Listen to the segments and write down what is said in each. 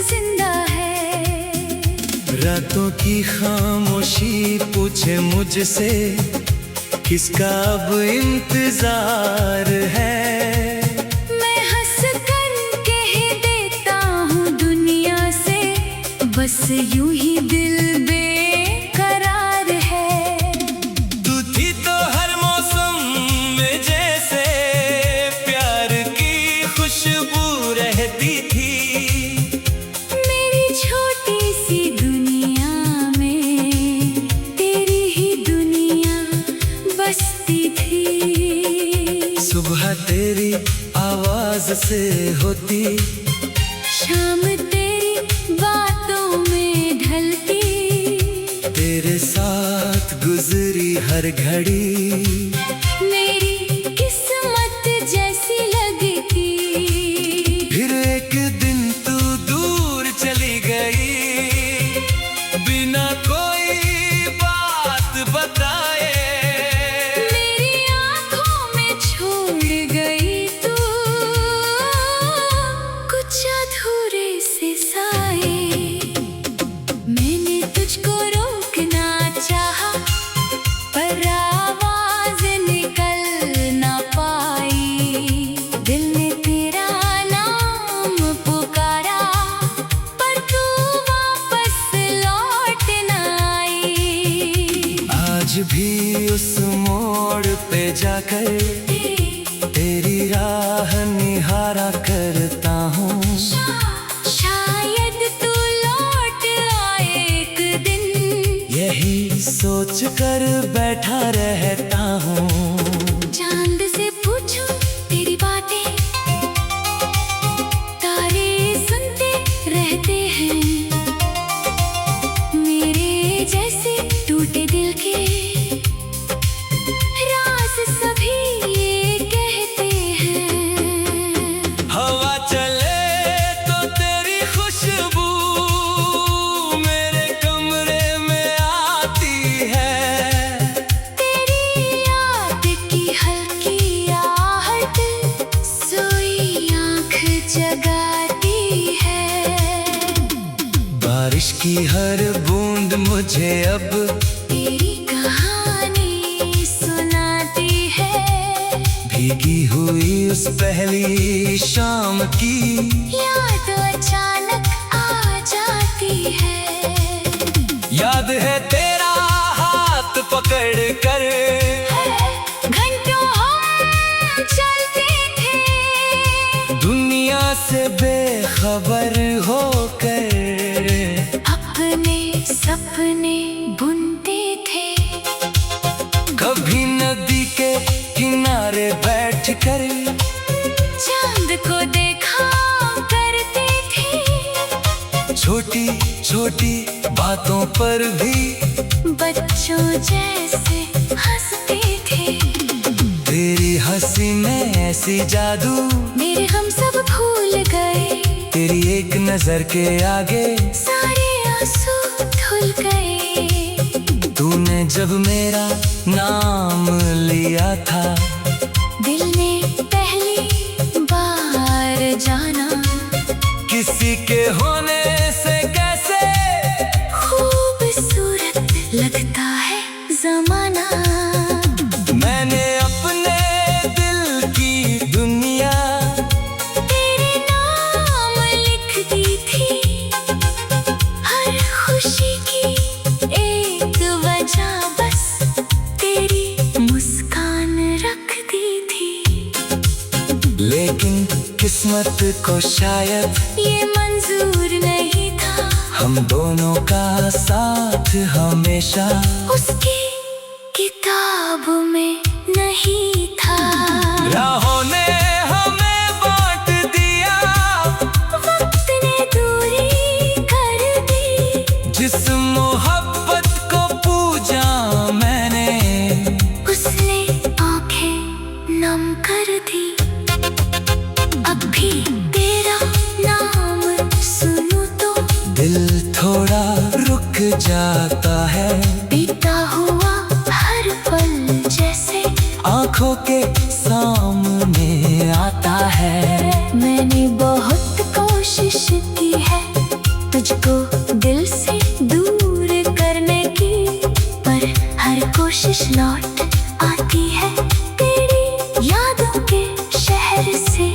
जिंदा है। रातों की खामोशी पूछे मुझसे किसका अब इंतजार है। मैं हंस कर कह देता हूँ दुनिया से, बस यूं ही दिल बेकरार है। तू थी तो हर मौसम में जैसे प्यार की खुशबू रहती थी। मेरी छोटी सी दुनिया में तेरी ही दुनिया बसती थी। सुबह तेरी आवाज से होती, शाम तेरी बातों में ढलती। तेरे साथ गुजरी हर घड़ी मेरी किस्मत जैसी लगती। फिर एक दिन तू दूर चली गई बिना कोई बात बताए। मेरी आँखों में छोड़ गई तू कुछ अधूरे से साए। मैंने तुझको रोकना चाहा पर आवाज निकल ना पाई। दिल ने तेरा नाम पुकारा पर तू वापस लौट ना आई। आज भी उस मोड़ पे जाकर तेरी राह निहारा करता हूँ। शायद तू लौट आए एक दिन, यही सोच कर बैठा रहता हूँ। चांद से पूछूं तेरी बातें, तारे सुनते रहते हैं मेरे जैसे टूटे दिल के राज सभी ये कहते हैं। हवा चले तो तेरी खुशबू मेरे कमरे में आती है। तेरी याद की हल्की आहट सोई आँख जगाती है। बारिश की हर बूंद मुझे अब तेरी कहानी सुनाती है। भीगी हुई उस पहली शाम की याद अचानक आ जाती है। याद है तेरा हाथ पकड़ कर घंटों हम चलते थे दुनिया से बेखबर होकर। अपने सपने बुनते थे। कभी नदी के किनारे बैठकर चांद को देखा करते थे। छोटी छोटी बातों पर भी बच्चों जैसे हंसते थे। तेरी हंसी में ऐसी जादू मेरे हम सब भूल गए। तेरी एक नजर के आगे सारे आंसू धुल गए। तूने जब मेरा नाम लिया था दिल ने पहली बार जाना किसी के होने से कैसे खूबसूरत लगता है जमाना। मैंने अपने दिल की दुनिया तेरे नाम लिख दी थी। हर खुशी की एक वजह बस तेरी मुस्कान रख दी थी। लेकिन किस्मत को शायद ये मंजूर नहीं था हम दोनों का साथ हमेशा उसकी किताब में नहीं था। राहों ने हमें बांट दिया, वक्त ने दूरी कर दी। जिस मोहब्बत को पूजा मैंने उसने आंखें नम कर दी। अब भी तेरा नाम सुनूं तो दिल थोड़ा रुक जाता है। बीता हुआ हर पल जैसे आंखों के सामने आता है। मैंने बहुत कोशिश की है कोशिश लौट आती है तेरी यादों के शहर से।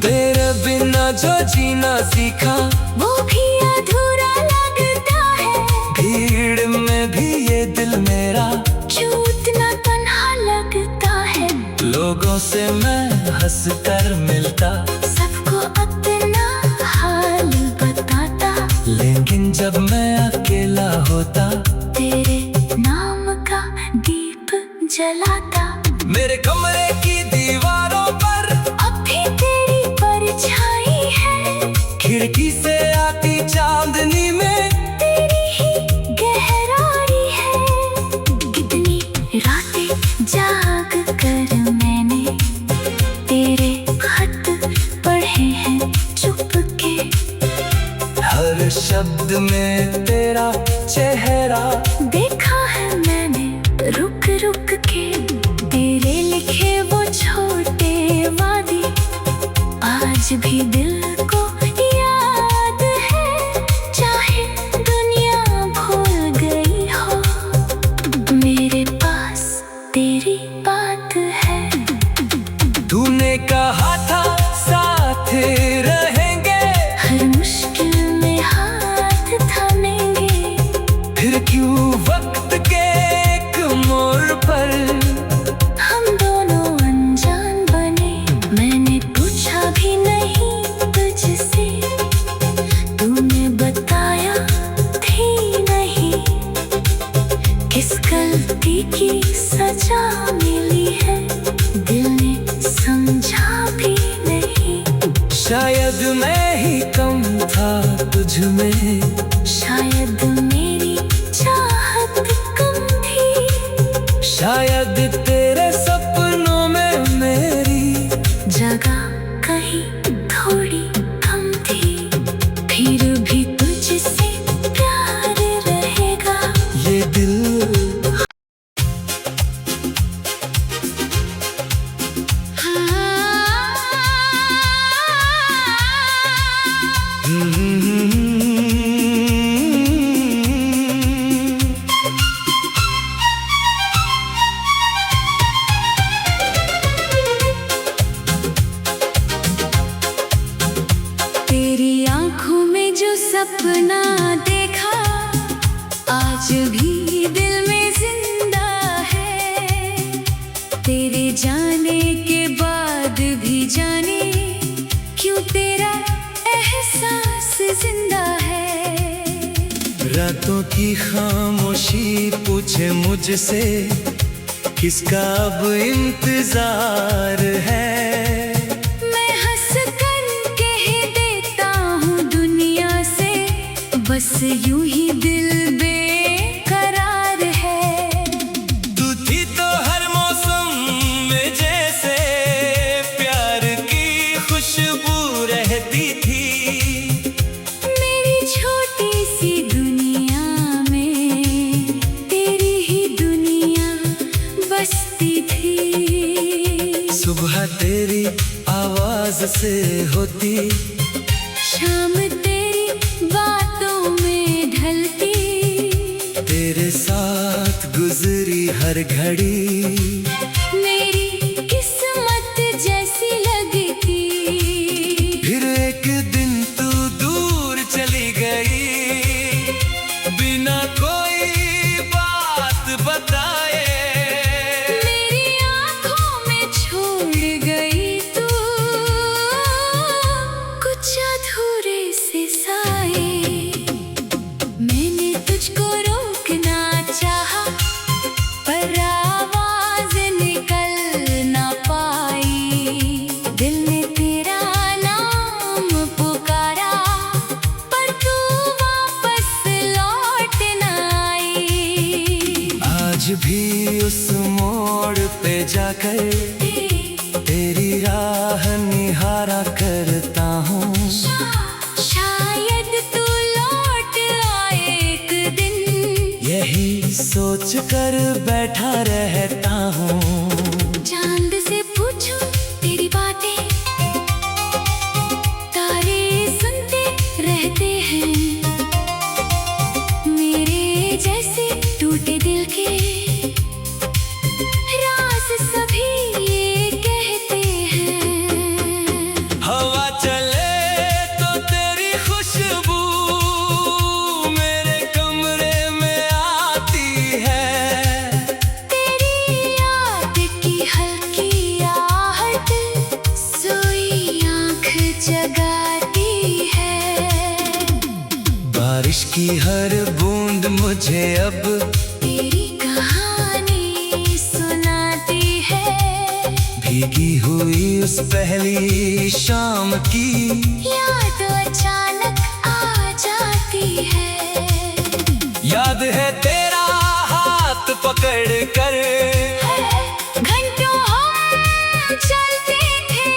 तेरे बिना जो जीना सीखा वो भी अधूरा लगता है। भीड़ में भी ये दिल मेरा क्यों इतना तन्हा लगता है। लोगों से मैं हंस कर मिलता, सबको अपना हाल बताता, लेकिन जब मैं अकेला होता तेरे नाम का दीप जलाता। मेरे कमरे की दीवारों पर अब भी तेरी परछाई है। खिड़की से आती चांदनी में तेरी ही गहराई है। कितनी रातें जाग कर मैंने तेरे खत पढ़े हैं चुपके। हर शब्द में तेरा चेहरा देखा है मैंने रुक रुक के। तेरे लिखे वो छोटे वादे आज भी दिल को याद है। चाहे दुनिया भूल गई हो, मेरे पास तेरी बात है। तूने कहा था साथ रहेंगे, हर मुश्किल में हाथ थामेंगे। फिर क्यों वक्त के एक मोड़ पर हम दोनों अनजान बने। मैंने पूछा भी नहीं तुझसे, तूने बताया भी नहीं। किस गलती की सजा मिली है, दिल ने समझा भी नहीं। शायद मैं ही कम था तुझ में, शायद मेरी चाहत कम थी। शायद तेरे सपनों में मेरी जगह कहीं थोड़ी कम थी। फिर भी तुझसे प्यार रहेगा। ये दिल तेरी आंखों में जो सपना देखा आज भी दिल में जिंदा है। तेरे जाने के बाद भी जाने क्यों तेरा एहसास जिंदा है। रातों की खामोशी पूछे मुझसे किसका अब इंतजार है। मैं हंस कर कह देता हूँ दुनिया से, बस यूं ही दिल बेकरार है। तू थी तो हर मौसम में जैसे प्यार की खुशबू रहती थी। मेरी छोटी सी दुनिया में तेरी ही दुनिया बसती थी। सुबह तेरी आवाज से होती, शाम तेरी बातों में ढलती। तेरे साथ गुजरी हर घड़ी मेरी किस्मत जैसी लगती। फिर एक दिन तू दूर चली गई, बिना कोई बात बताए। मेरी आंखों में छोड़ गई तू कुछ अधूरे से साए। मैंने तुझको रोकना चाहा पर आवाज निकल ना पाई। दिल ने तेरा नाम पुकारा पर तू वापस लौट ना आई। आज भी उस मोड़ पे जाकर तेरी राह निहारा करता हूँ। शायद तू लौट आए एक दिन, यही सोच कर बैठा रहता हूँ। चांद से पूछूं तेरी बातें, तारे सुनते रहते हैं। मेरे जैसे टूटे दिल के की हर बूंद मुझे अब तेरी कहानी सुनाती है। भीगी हुई उस पहली शाम की याद अचानक आ जाती है। याद है तेरा हाथ पकड़ कर घंटों हम चलते थे,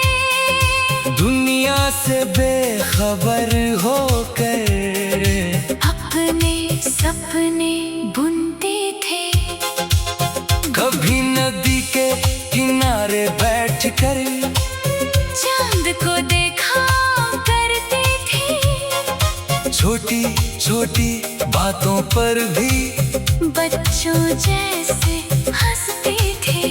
दुनिया से बेखबर होकर अपने सपने बुनते थे। कभी नदी के किनारे बैठकर चांद को देखा करते थे, छोटी छोटी बातों पर भी बच्चों जैसे हंसते थे।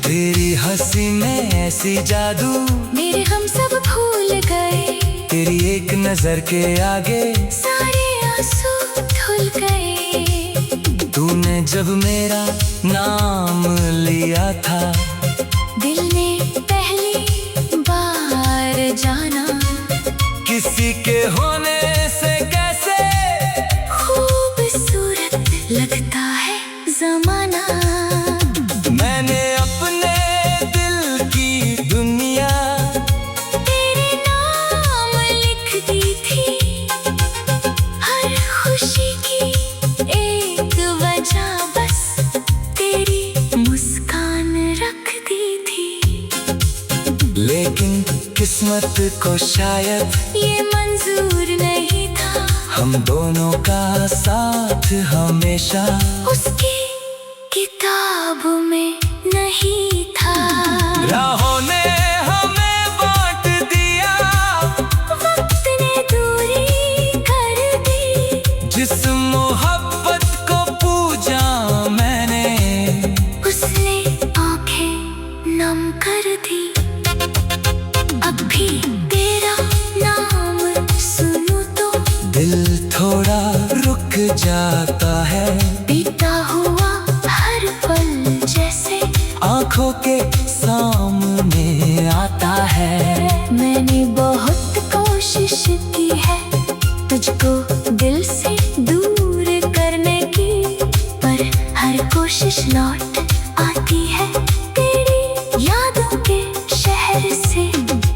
तेरी हंसी में ऐसी जादू, मेरे हम सब भूल गए, तेरी एक नजर के आगे सारे आंसू धुल गए। तूने जब मेरा नाम लिया था, दिल ने पहली बार जाना, किसी के होने से कैसे खूबसूरत लगता है जमाना। मैंने अपने दिल की दुनिया तेरे नाम लिख दी थी, हर खुशी की एक वजह बस तेरी मुस्कान रख दी थी। लेकिन किस्मत को शायद ये मंजूर नहीं था, हम दोनों का साथ हमेशा उसकी किताब में नहीं था। राहों ने हमें बांट दिया, वक्त ने दूरी कर दी, जिस मोहब्बत को पूजा मैंने उसने आंखें नम कर दी। अब भी तेरा नाम सुनूं तो दिल थोड़ा रुक जाता है, बीता हुआ हर पल जैसे आंखों के सामने आता है। मैंने बहुत कोशिश की है तुझको दिल से दूर करने की, पर हर कोशिश लौट आती है तेरी यादों के शहर से।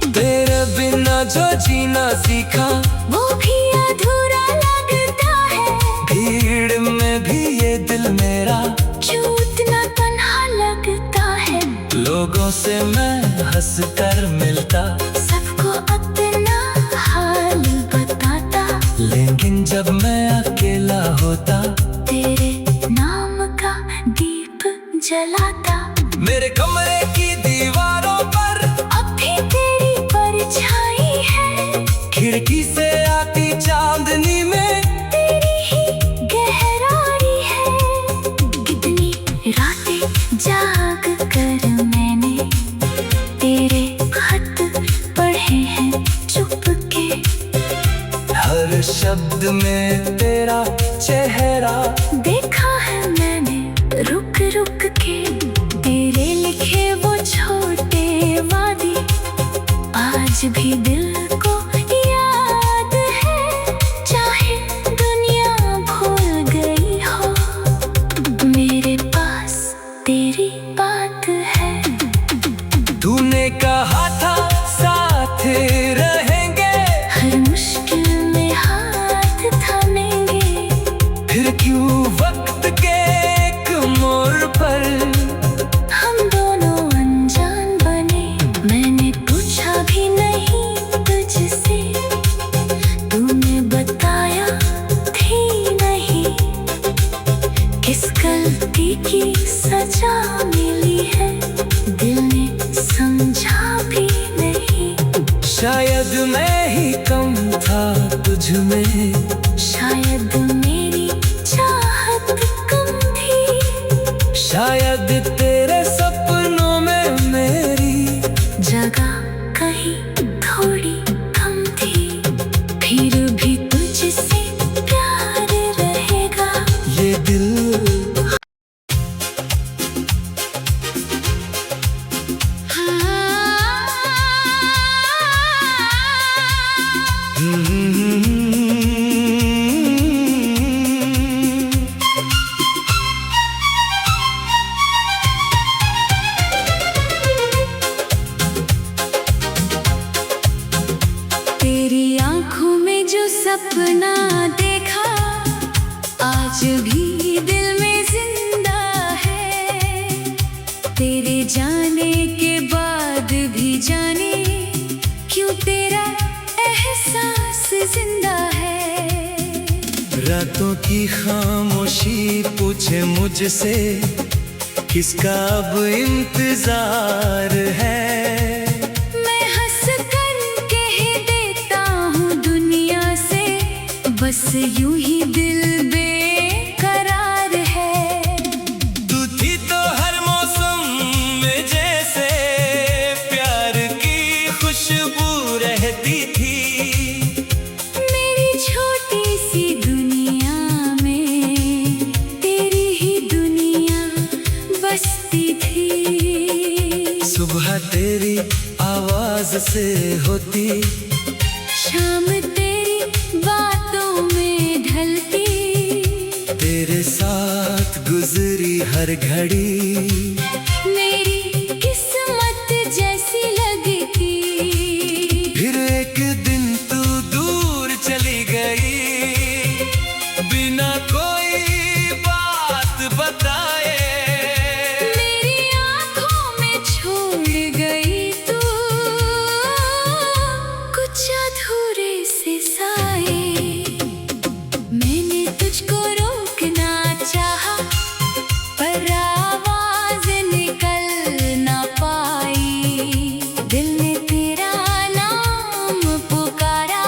तेरे बिना जो जीना सीखा, वो भी अधूरा लगता है, भीड़ में भी ये दिल मेरा क्यों इतना तन्हा लगता है। लोगों से मैं हंस कर मिलता, सबको अपना हाल बताता, लेकिन जब मैं अकेला होता, तेरे नाम का दीप जलाता। मेरे कमरे की दीवारों पर अब भी तेरी परछाई है, खिड़की से आती चांदनी में तेरी ही गहराई है। कितनी रातें जाग कर मैंने तेरे खत पढ़े हैं चुपके, हर शब्द में तेरा चेहरा देखा है मैंने रुक रुक के। तेरे लिखे वो छोटे वादे आज भी दिल को याद है, चाहे दुनिया भूल गई हो, मेरे पास तेरी बात है। तूने कहा था साथ रहेंगे, हर मुश्किल में हाथ थामेंगे, फिर क्यों वक्त के एक मोड़ पर हम दोनों अनजान बने। मैंने पूछा भी नहीं तुझसे, तूने बताया थी नहीं, किस गलती की सजा मिली है, दिल ने समझा भी नहीं। शायद मैं ही कम था तुझ में, शायद मेरी चाहत कम थी, शायद तेरे सपनों में मेरी जगह कहीं थोड़ी कम थी, फिर भी तुझसे प्यार रहेगा। ये दिल जाने के बाद भी जाने क्यों तेरा एहसास जिंदा है। रातों की खामोशी पूछे मुझसे किसका अब इंतजार है। मैं हंस कर कह देता हूँ दुनिया से बस यूं ही दिल बेकरार है। तू थी तो हर मौसम में जैसे प्यार की खुशबू रहती थी। मेरी छोटी सी दुनिया में तेरी ही दुनिया बसती थी। सुबह तेरी आवाज से होती, शाम तेरी बातों में ढलती। तेरे साथ गुजरी हर घड़ी मेरी किस्मत जैसी लगती। फिर एक दिन तू दूर चली गई बिना कोई बात बताए। मेरी आँखों में छोड़ गई तू कुछ अधूरे से साए। मैंने तुझको रोकना चाहा पर आवाज निकल ना पाई। दिल ने तेरा नाम पुकारा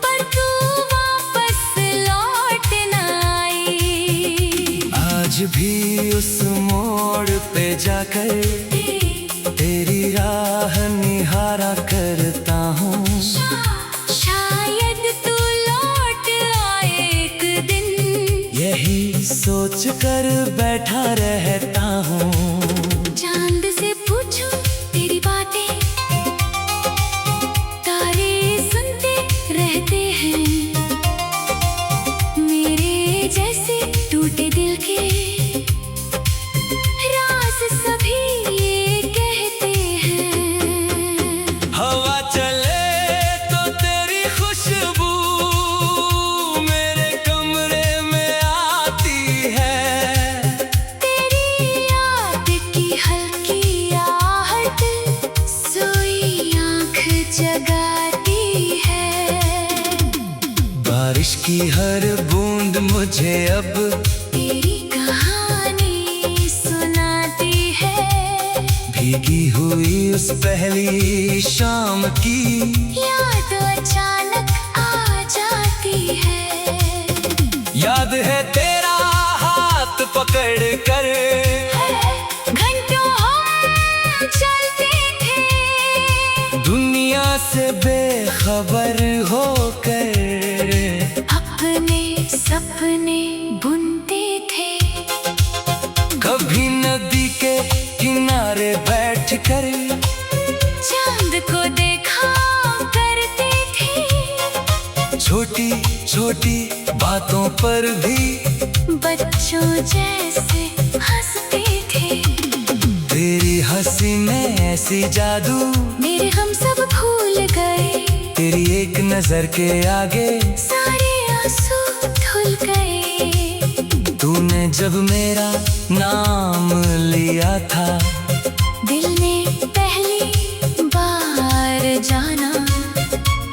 पर तू वापस लौट ना आई। आज भी उस मोड़ पे जाकर तेरी राह निहारा करता हूँ। शायद तू लौट आए एक दिन, यही सोच कर बैठा रहता हूँ। चांद से पूछूं तेरी बातें, तारे सुनते रहते हैं मेरे जैसे टूटे दिल के राज सभी ये कहते हैं। हवा चले तो तेरी खुशबू मेरे कमरे में आती है। तेरी याद की हल्की आहट सोई आँख जगाती है। बारिश की हर बूंद मुझे अब तेरी कहानी सुनाती है। भीगी हुई उस पहली शाम की याद अचानक आ जाती है। याद है तेरा हाथ पकड़ कर घंटों हम चलते थे दुनिया से बेखबर होकर। अपने सपने बुनते थे। कभी नदी के किनारे बैठकर चांद को देखा करते थे। छोटी छोटी बातों पर भी बच्चों जैसे हंसते थे। तेरी हंसी में ऐसी जादू मेरे हम सब भूल गए। तेरी एक नजर के आगे सारे आंसू धुल गए। तूने जब मेरा नाम लिया था दिल ने पहली बार जाना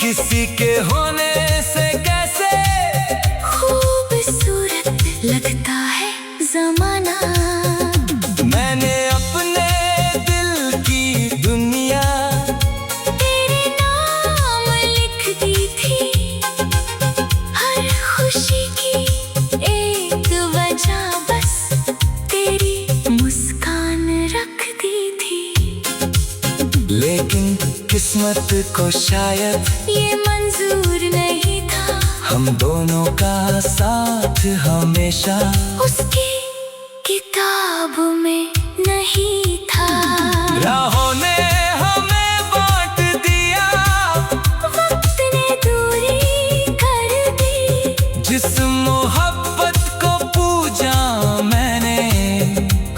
किसी के होने से कैसे खूबसूरत लगता है जमाना। मैंने अपने दिल की दुनिया तेरे नाम लिख दी थी। हर खुशी की एक वजह बस तेरी मुस्कान रख दी थी। लेकिन किस्मत को शायद ये मंजूर नहीं था हम दोनों का साथ हमेशा उसकी किताब में नहीं था। राहों ने हमें बांट दिया, वक्त ने दूरी कर दी। जिस मोहब्बत को पूजा मैंने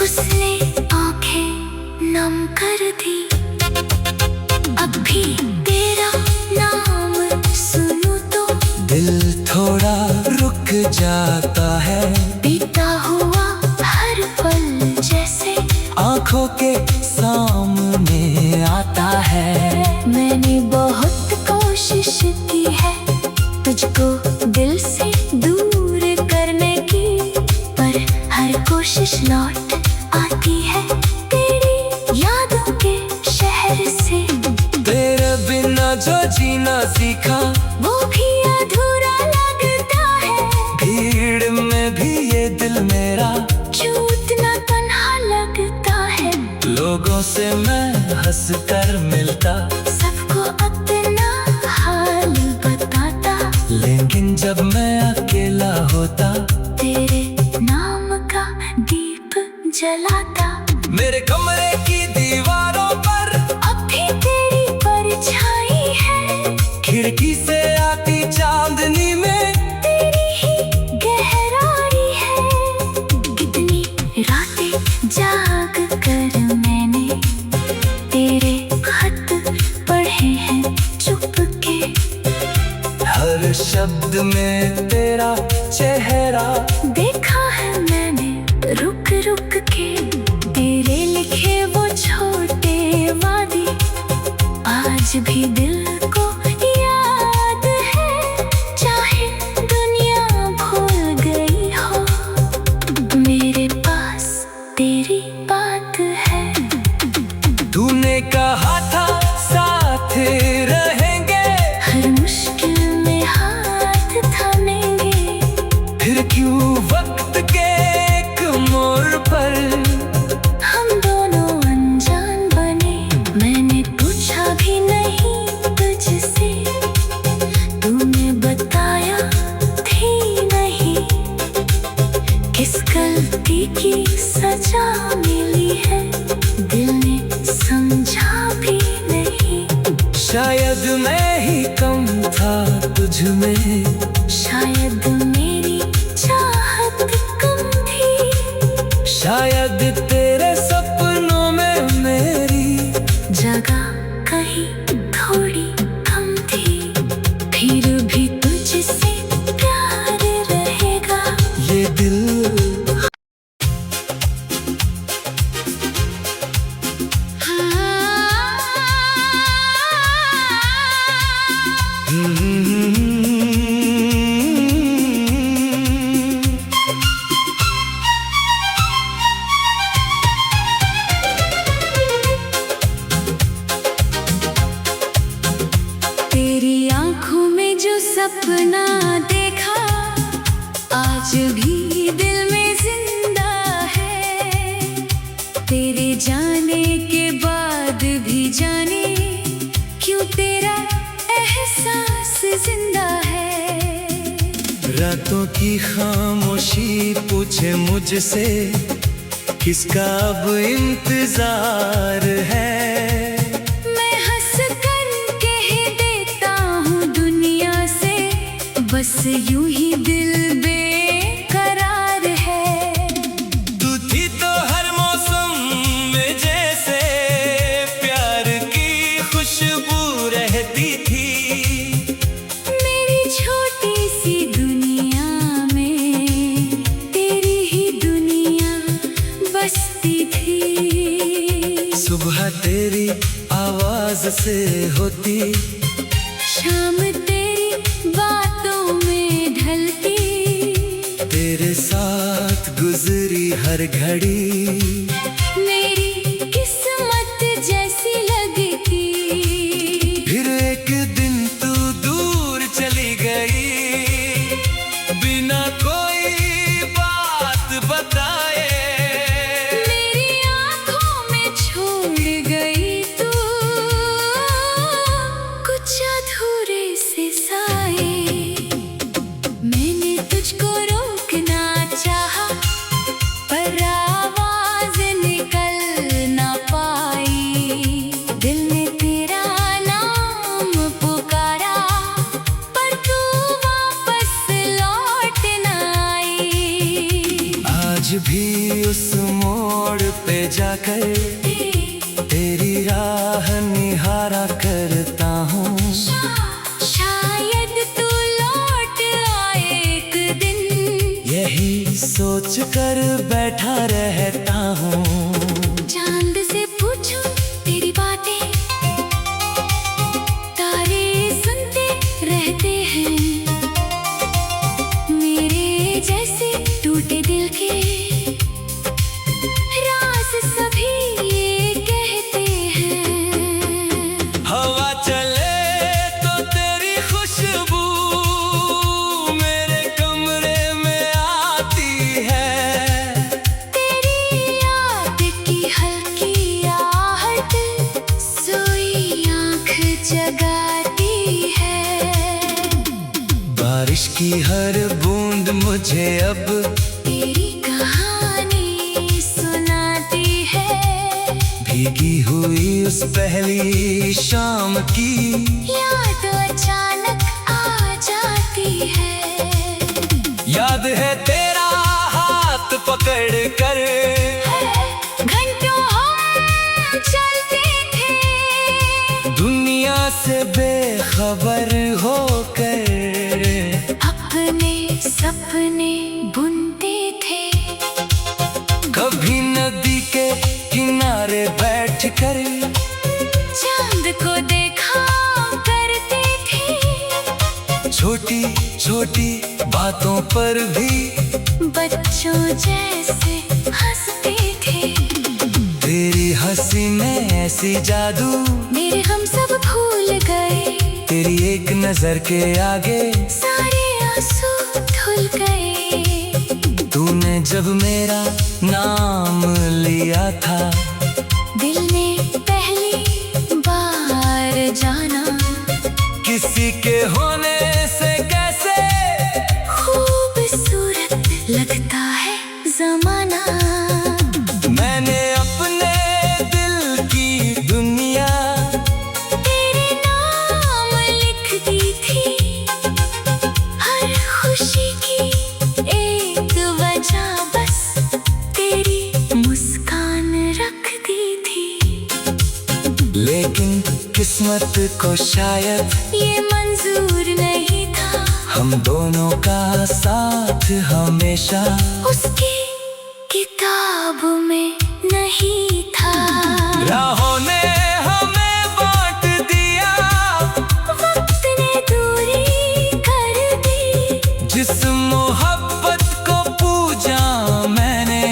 उसने आंखें नम कर दी। अब भी तेरा नाम सुनूं तो दिल थोड़ा रुक जाता है। बीता हुआ हर पल जैसे आंखों के सामने आता है। मैंने बहुत कोशिश की है तुझको दिल से दूर करने की, पर हर कोशिश लौट आती है तेरी यादों के शहर से। तेरे बिना जो जीना सीखा वो भी अधूरा लगता है, भीड़ में भी ये दिल मेरा क्यों इतना तन्हा लगता है। लोगों से मैं हंस कर मिलता, सबको अपना हाल बताता, लेकिन जब मैं अकेला होता तेरे नाम का दीप जलाता। मेरे कमरे की दीवारों पर अब भी तेरी परछाई है, खिड़की से आती चांदनी में तेरी ही गहराई है। कितनी रातें जाग कर मैंने तेरे खत पढ़े हैं चुपके, हर शब्द में तेरा चेहरा देखा है मैंने रुक रुक के। तेरे लिखे वो छोटे वादे आज भी दिल को याद है, चाहे दुनिया भूल गई हो, मेरे पास तेरी बात है। तूने कहा था साथ रहेंगे, हर मुश्किल में हाथ थामेंगे, फिर क्यों वक्त के एक मोड़ पर हम दोनों अनजान बने। मैंने पूछा भी नहीं तुझसे, तूने बताया थी नहीं, किस गलती की सजा मिली है, दिल ने समझा भी नहीं। शायद मैं ही कम था तुझ में, शायद मेरी चाहत कम थी, शायद तेरे सपनों में मेरी जगह कहीं थोड़ी कम थी, फिर भी तुझसे प्यार रहेगा। ये दिल तेरी आंखों में जो सपना देखा आज भी दिल में जिंदा है, तेरे जाने के बाद भी जाने क्यों तेरा एहसास जिंदा है। रातों की खामोशी पूछे मुझसे किसका अब इंतजार है। मैं हंस कर कह देता हूँ दुनिया से, बस यूं ही दिल बेकरार है। तू थी तो हर मौसम में जैसे प्यार की खुशबू रहती थी, मेरी छोटी सी दुनिया में तेरी ही दुनिया बसती थी। सुबह तेरी आवाज से होती, शाम तेरी बातों में ढलती, तेरे साथ गुजरी हर घड़ी मेरी किस्मत जैसी लगती। फिर एक दिन तू दूर चली गई, बिना कोई बात बताए मेरी आंखों में छोड़ गई तू कुछ अधूरे से साए। मैंने तुझको रोकना चाहा, पर आवाज निकल ना पाई। दिल ने तेरा नाम पुकारा, पर तू वापस लौट ना आई। आज भी उस मोड़ पे जाकर तेरी राह निहारा करता हूँ। शायद तू लौट आए एक दिन, यही सोच कर बैठा रहता हूँ। चांद से पूछ सभी ये कहते हैं। हवा चले तो तेरी खुशबू मेरे कमरे में आती है। तेरी याद की हल्की आहट सोई आँख जगाती है। बारिश की हर बूंद मुझे अब तेरी कहानी सुनाती है। भीगी हुई उस पहली शाम की याद अचानक आ जाती है। याद है तेरा हाथ पकड़ कर घंटों हम चलते थे दुनिया से बेखबर होकर। अपने सपने बुनते थे। कभी नदी के किनारे बैठकर चांद को देखा करते थे। छोटी छोटी बातों पर भी बच्चों जैसे हंसते थे। तेरी हंसी में ऐसी जादू मेरे हम सब भूल गए। तेरी एक नजर के आगे सारे आंसू धुल गए। तूने जब मेरा नाम लिया था दिल ने पहली बार जाना किसी के होने से कैसे खूबसूरत लगता है जमाना। मैंने अपने दिल की दुनिया तेरे नाम लिख दी थी। हर खुशी की एक वजह बस तेरी मुस्कान रख दी थी। लेकिन किस्मत को शायद ये मंजूर नहीं था। हम दोनों का साथ हमेशा उसकी किताब में नहीं था। राहों ने हमें बांट दिया वक्त ने दूरी कर दी। जिस मोहब्बत को पूजा मैंने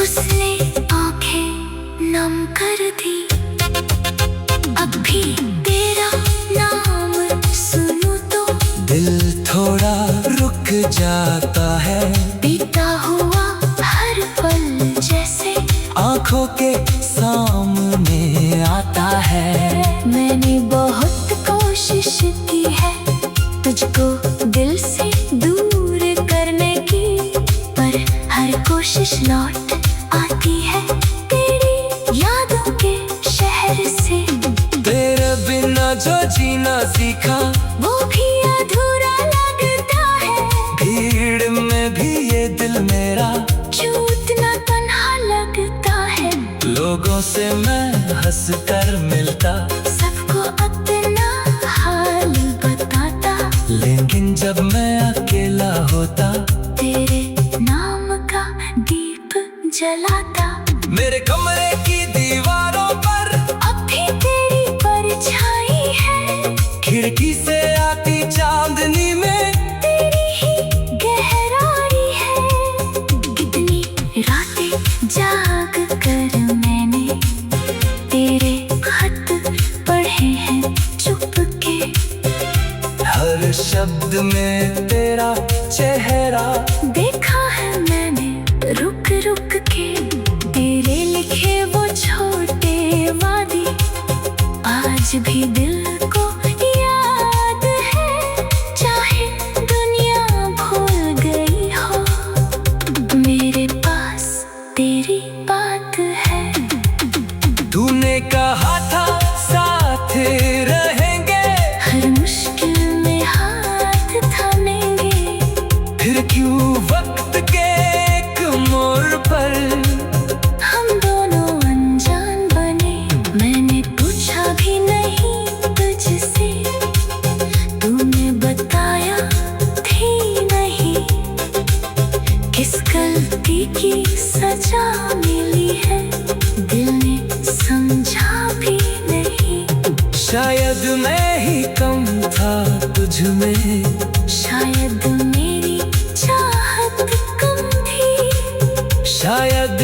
उसने आंखें नम कर दी। अब भी तेरा नाम सुनूं तो दिल थोड़ा रुक जाता है। बीता हुआ हर पल जैसे आंखों के सामने आता है। मैंने बहुत कोशिश की है तुझको दिल से दूर करने की, पर हर कोशिश लौट आती है तेरी यादों के शहर से। तेरे बिना जो जीना सीखा वो भी अधूरा लगता है। भीड़ में भी ये दिल मेरा क्यों इतना तन्हा लगता है। लोगों से मैं हंस कर मिलता सबको अपना हाल बताता, लेकिन जब मैं अकेला होता तेरे नाम का दीप जलाता। मेरे कमरे की दीवारों पर अब भी तेरी परछाई है। खिड़की से आती चांदनी में तेरी ही गहराई है। कितनी रातें जाग कर मैंने तेरे खत पढ़े हैं चुपके। हर शब्द में तेरा चेहरा देखा है मैंने रुक रुक के। तेरे लिखे वो छोटे वादे आज भी दिल को याद है। चाहे दुनिया भूल गई हो मेरे पास तेरी बात है। तूने कहा था साथ रहेंगे, हर मुश्किल में हाथ थामेंगे। फिर क्यों वक्त के एक मोड़ पर हम दोनों अनजान बने। मैंने पूछा भी नहीं तुझसे, तूने बताया थी नहीं। किस गलती की सजा मिली है दिल ने समझा भी नहीं। शायद मैं ही कम था तुझ में, शायद मेरी चाहत कम थी। शायद